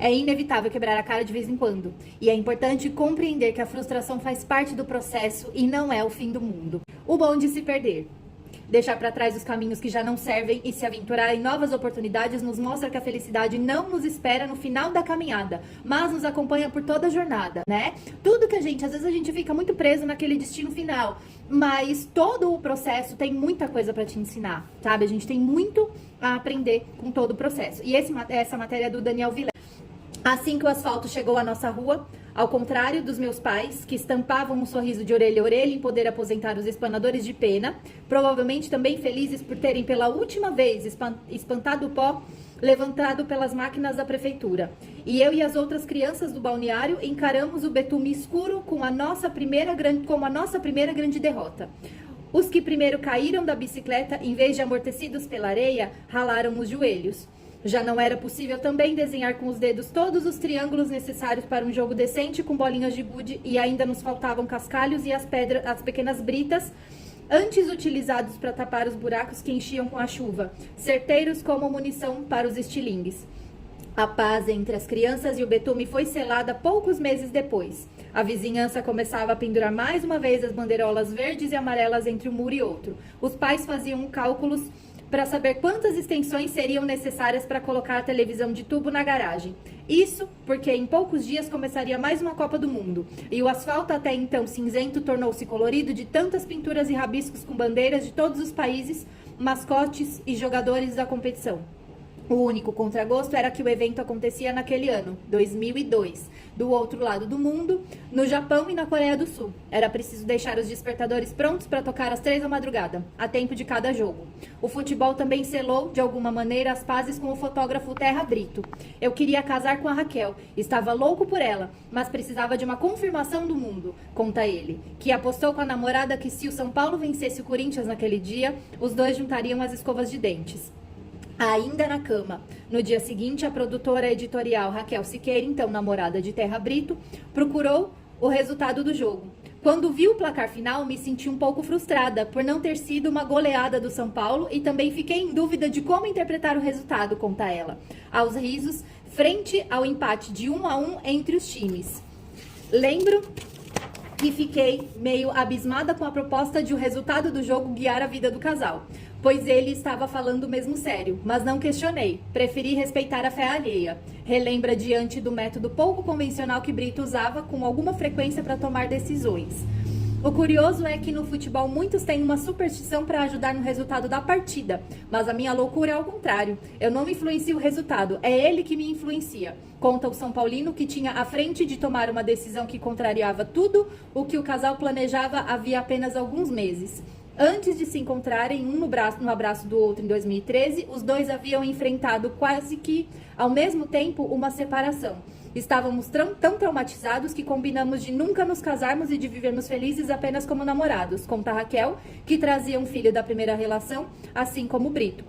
É inevitável quebrar a cara de vez em quando. E é importante compreender que a frustração faz parte do processo e não é o fim do mundo. O bom de se perder. Deixar para trás os caminhos que já não servem e se aventurar em novas oportunidades nos mostra que a felicidade não nos espera no final da caminhada, mas nos acompanha por toda a jornada, né? Tudo que às vezes a gente fica muito preso naquele destino final, mas todo o processo tem muita coisa para te ensinar, sabe? A gente tem muito a aprender com todo o processo. E essa matéria é do Daniel Vilela. Assim que o asfalto chegou à nossa rua, ao contrário dos meus pais, que estampavam um sorriso de orelha a orelha em poder aposentar os espanadores de pena, provavelmente também felizes por terem pela última vez espantado o pó levantado pelas máquinas da prefeitura. E eu e as outras crianças do balneário encaramos o betume escuro como a nossa primeira grande derrota. Os que primeiro caíram da bicicleta, em vez de amortecidos pela areia, ralaram os joelhos. Já não era possível também desenhar com os dedos todos os triângulos necessários para um jogo decente com bolinhas de gude e ainda nos faltavam cascalhos e as pequenas britas antes utilizados para tapar os buracos que enchiam com a chuva, certeiros como munição para os estilingues. A paz entre as crianças e o betume foi selada poucos meses depois. A vizinhança começava a pendurar mais uma vez as bandeirolas verdes e amarelas entre um muro e outro. Os pais faziam cálculos para saber quantas extensões seriam necessárias para colocar a televisão de tubo na garagem. Isso porque em poucos dias começaria mais uma Copa do Mundo, e o asfalto até então cinzento tornou-se colorido de tantas pinturas e rabiscos com bandeiras de todos os países, mascotes e jogadores da competição. O único contragosto era que o evento acontecia naquele ano, 2002, do outro lado do mundo, no Japão e na Coreia do Sul. Era preciso deixar os despertadores prontos para tocar às 3 da madrugada, a tempo de cada jogo. O futebol também selou, de alguma maneira, as pazes com o fotógrafo Terra Brito. Eu queria casar com a Raquel, estava louco por ela, mas precisava de uma confirmação do mundo, conta ele, que apostou com a namorada que se o São Paulo vencesse o Corinthians naquele dia, os dois juntariam as escovas de dentes. Ainda na cama. No dia seguinte, a produtora editorial Raquel Siqueira, então namorada de Terra Brito, procurou o resultado do jogo. Quando vi o placar final, me senti um pouco frustrada por não ter sido uma goleada do São Paulo e também fiquei em dúvida de como interpretar o resultado, conta ela. Aos risos, frente ao empate de 1-1 entre os times. Lembro que fiquei meio abismada com a proposta de o resultado do jogo guiar a vida do casal, pois ele estava falando mesmo sério, mas não questionei, preferi respeitar a fé alheia. Relembra diante do método pouco convencional que Brito usava com alguma frequência para tomar decisões. O curioso é que no futebol muitos têm uma superstição para ajudar no resultado da partida, mas a minha loucura é ao contrário. Eu não influencio o resultado, é ele que me influencia. Conta o São Paulino que tinha à frente de tomar uma decisão que contrariava tudo o que o casal planejava havia apenas alguns meses. Antes de se encontrarem no abraço do outro em 2013, os dois haviam enfrentado quase que ao mesmo tempo uma separação. Estávamos tão traumatizados que combinamos de nunca nos casarmos e de vivermos felizes apenas como namorados, conta Raquel, que trazia um filho da primeira relação, assim como Brito.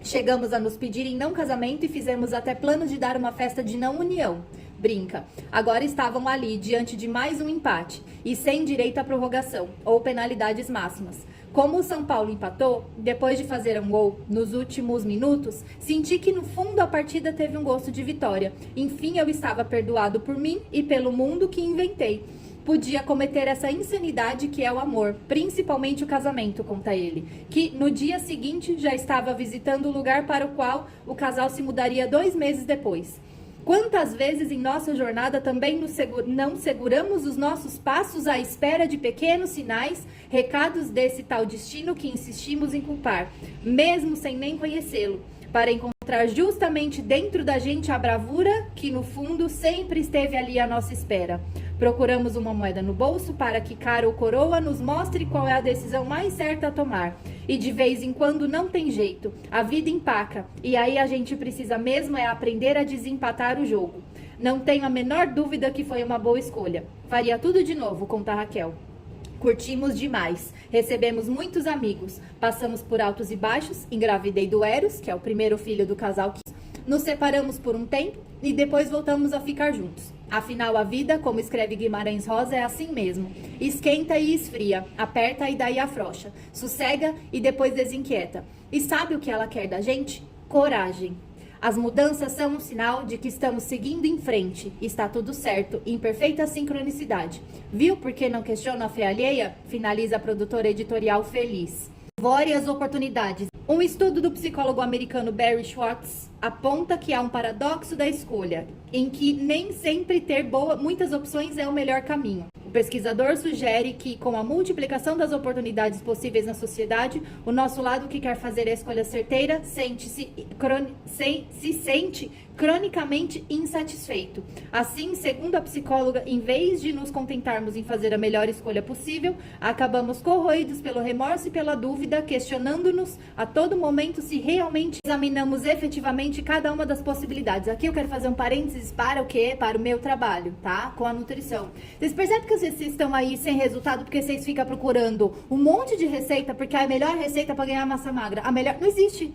Chegamos a nos pedir em não casamento e fizemos até planos de dar uma festa de não união. Brinca. Agora estavam ali, diante de mais um empate, e sem direito à prorrogação, ou penalidades máximas. Como o São Paulo empatou, depois de fazer um gol nos últimos minutos, senti que no fundo a partida teve um gosto de vitória. Enfim, eu estava perdoado por mim e pelo mundo que inventei. Podia cometer essa insanidade que é o amor, principalmente o casamento, conta ele, que no dia seguinte já estava visitando o lugar para o qual o casal se mudaria 2 meses depois. Quantas vezes em nossa jornada também não seguramos os nossos passos à espera de pequenos sinais, recados desse tal destino que insistimos em culpar, mesmo sem nem conhecê-lo, para encontrar justamente dentro da gente a bravura que no fundo sempre esteve ali à nossa espera. Procuramos uma moeda no bolso para que cara ou coroa nos mostre qual é a decisão mais certa a tomar. E de vez em quando não tem jeito, a vida empaca, e aí a gente precisa mesmo é aprender a desempatar o jogo. Não tenho a menor dúvida que foi uma boa escolha. Faria tudo de novo, conta Raquel. Curtimos demais, recebemos muitos amigos, passamos por altos e baixos, engravidei do Eros, que é o primeiro filho do casal, nos separamos por um tempo e depois voltamos a ficar juntos. Afinal, a vida, como escreve Guimarães Rosa, é assim mesmo. Esquenta e esfria, aperta e daí afrouxa, sossega e depois desinquieta. E sabe o que ela quer da gente? Coragem. As mudanças são um sinal de que estamos seguindo em frente. Está tudo certo, em perfeita sincronicidade. Viu por que não questiona a fé alheia? Finaliza a produtora editorial feliz. Devore as oportunidades. Um estudo do psicólogo americano Barry Schwartz aponta que há um paradoxo da escolha, em que nem sempre ter muitas opções é o melhor caminho. O pesquisador sugere que, com a multiplicação das oportunidades possíveis na sociedade, o nosso lado que quer fazer a escolha certeira se sente cronicamente insatisfeito. Assim, segundo a psicóloga, em vez de nos contentarmos em fazer a melhor escolha possível, acabamos corroídos pelo remorso e pela dúvida, questionando-nos a todo momento se realmente examinamos efetivamente cada uma das possibilidades. Aqui eu quero fazer um parênteses para o quê? Para o meu trabalho, tá? Com a nutrição. Vocês percebem que vocês estão aí sem resultado porque vocês ficam procurando um monte de receita, porque a melhor receita para ganhar massa magra, a melhor... Não existe.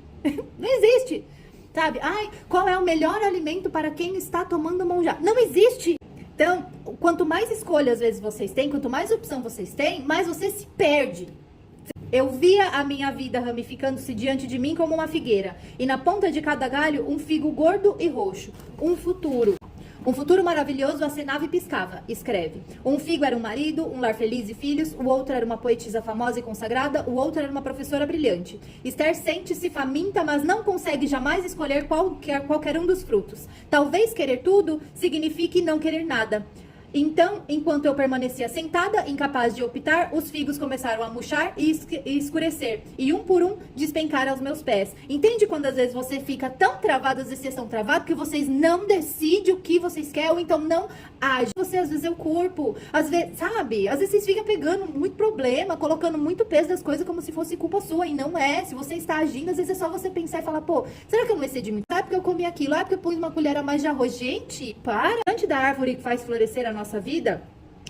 Não existe. Sabe? Ai, qual é o melhor alimento para quem está tomando monjá? Não existe! Então, quanto mais escolha às vezes vocês têm, quanto mais opção vocês têm, mais você se perde. Eu via a minha vida ramificando-se diante de mim como uma figueira. E na ponta de cada galho, um figo gordo e roxo. Um futuro. Um futuro maravilhoso acenava e piscava, escreve. Um figo era um marido, um lar feliz e filhos, o outro era uma poetisa famosa e consagrada, o outro era uma professora brilhante. Esther sente-se faminta, mas não consegue jamais escolher qualquer um dos frutos. Talvez querer tudo signifique não querer nada. Então, enquanto eu permanecia sentada, incapaz de optar, os figos começaram a murchar e escurecer, e um por um despencar aos meus pés. Entende quando às vezes você fica tão travado, às vezes vocês estão travados, que vocês não decidem o que vocês querem, ou então não agem. Você às vezes é o corpo, às vezes, sabe? Às vezes vocês ficam pegando muito problema, colocando muito peso das coisas como se fosse culpa sua, e não é. Se você está agindo, às vezes é só você pensar e falar, pô, será que eu não excedi muito? Ah, porque eu comi aquilo, ah, porque eu pus uma colher a mais de arroz. Gente, para! Antes da árvore que faz florescer a nossa vida,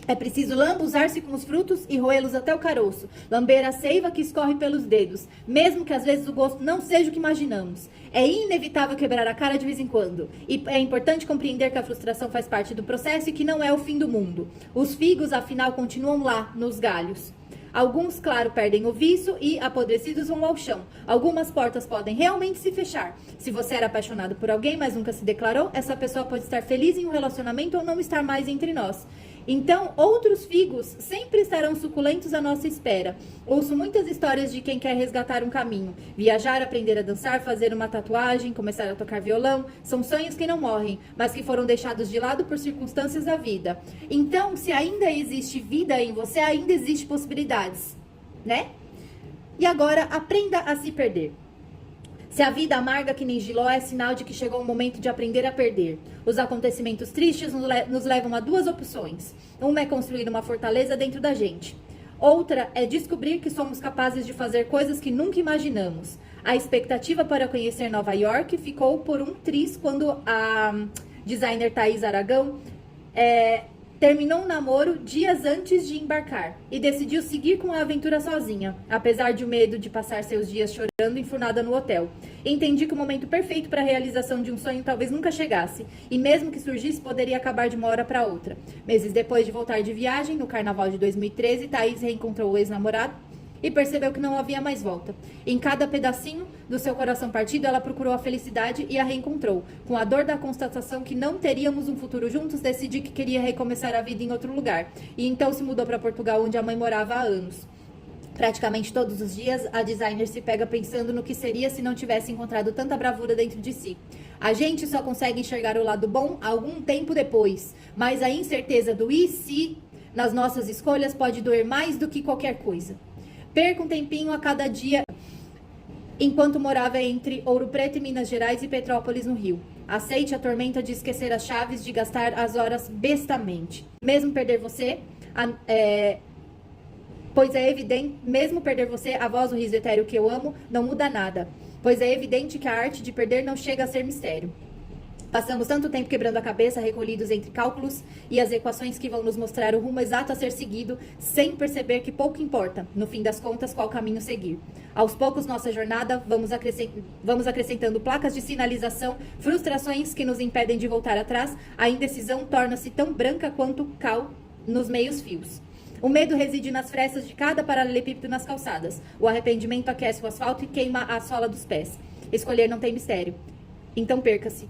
é preciso lambuzar-se com os frutos e roê-los até o caroço, lamber a seiva que escorre pelos dedos, mesmo que às vezes o gosto não seja o que imaginamos. É inevitável quebrar a cara de vez em quando, e é importante compreender que a frustração faz parte do processo e que não é o fim do mundo. Os figos, afinal, continuam lá, nos galhos. Alguns, claro, perdem o viço e, apodrecidos, vão ao chão. Algumas portas podem realmente se fechar. Se você era apaixonado por alguém, mas nunca se declarou, essa pessoa pode estar feliz em um relacionamento ou não estar mais entre nós. Então, outros figos sempre estarão suculentos à nossa espera. Ouço muitas histórias de quem quer resgatar um caminho. Viajar, aprender a dançar, fazer uma tatuagem, começar a tocar violão. São sonhos que não morrem, mas que foram deixados de lado por circunstâncias da vida. Então, se ainda existe vida em você, ainda existe possibilidades, né? E agora, aprenda a se perder. Se a vida amarga que nem Giló, é sinal de que chegou o momento de aprender a perder. Os acontecimentos tristes nos levam a duas opções. Uma é construir uma fortaleza dentro da gente. Outra é descobrir que somos capazes de fazer coisas que nunca imaginamos. A expectativa para conhecer Nova York ficou por um triz quando a designer Thaís Aragão terminou um namoro dias antes de embarcar e decidiu seguir com a aventura sozinha, apesar de o medo de passar seus dias chorando enfurnada no hotel. Entendi que o momento perfeito para a realização de um sonho talvez nunca chegasse, e mesmo que surgisse, poderia acabar de uma hora para outra. Meses depois de voltar de viagem, no carnaval de 2013, Thaís reencontrou o ex-namorado e percebeu que não havia mais volta. Em cada pedacinho do seu coração partido, ela procurou a felicidade e a reencontrou. Com a dor da constatação que não teríamos um futuro juntos, decidi que queria recomeçar a vida em outro lugar. E então se mudou para Portugal, onde a mãe morava há anos. Praticamente todos os dias, a designer se pega pensando no que seria se não tivesse encontrado tanta bravura dentro de si. A gente só consegue enxergar o lado bom algum tempo depois, mas a incerteza do e se nas nossas escolhas pode doer mais do que qualquer coisa. Perca um tempinho a cada dia, enquanto morava entre Ouro Preto e Minas Gerais e Petrópolis no Rio. Aceite a tormenta de esquecer as chaves, de gastar as horas bestamente. Mesmo perder você, pois é evidente, mesmo perder você, a voz do riso etéreo que eu amo, não muda nada. Pois é evidente que a arte de perder não chega a ser mistério. Passamos tanto tempo quebrando a cabeça, recolhidos entre cálculos e as equações que vão nos mostrar o rumo exato a ser seguido, sem perceber que pouco importa, no fim das contas, qual caminho seguir. Aos poucos, nossa jornada, vamos acrescentando placas de sinalização, frustrações que nos impedem de voltar atrás, a indecisão torna-se tão branca quanto cal nos meios fios. O medo reside nas frestas de cada paralelepípedo nas calçadas. O arrependimento aquece o asfalto e queima a sola dos pés. Escolher não tem mistério. Então perca-se.